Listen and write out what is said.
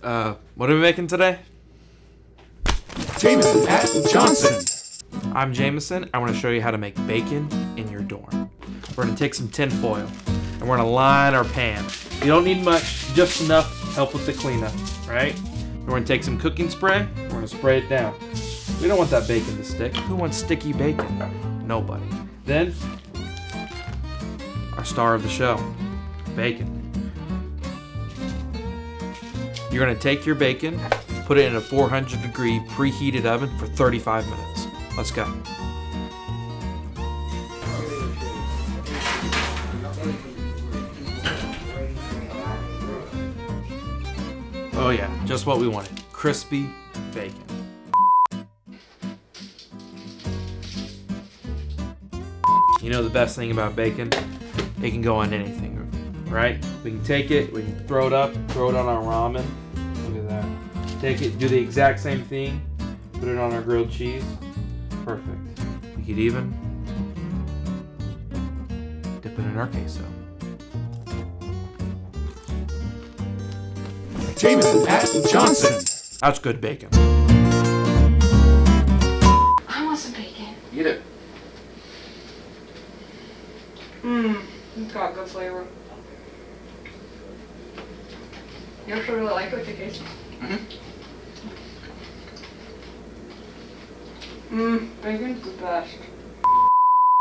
What are we making today? Jameson at Johnson. I'm Jameson. I want to show you how to make bacon in your dorm. We're going to take some tin foil and we're going to line our pan. You don't need much, just enough to help with the cleanup, right? We're going to take some cooking spray. We're going to spray it down. We don't want that bacon to stick. Who wants sticky bacon? Nobody. Then, our star of the show, bacon. You're going to take your bacon, put it in a 400-degree preheated oven for 35 minutes. Let's go. Oh yeah, just what we wanted. Crispy bacon. You know the best thing about bacon? It can go on anything, right? We can take it, we can throw it up, throw it on our ramen. Look at that. Take it, do the exact same thing, put it on our grilled cheese. Perfect. We could even dip it in our queso. Jameson at Johnson. That's good bacon. I want some bacon. Eat it. It's got good flavor. You actually really like it with the queso? Bacon's the best.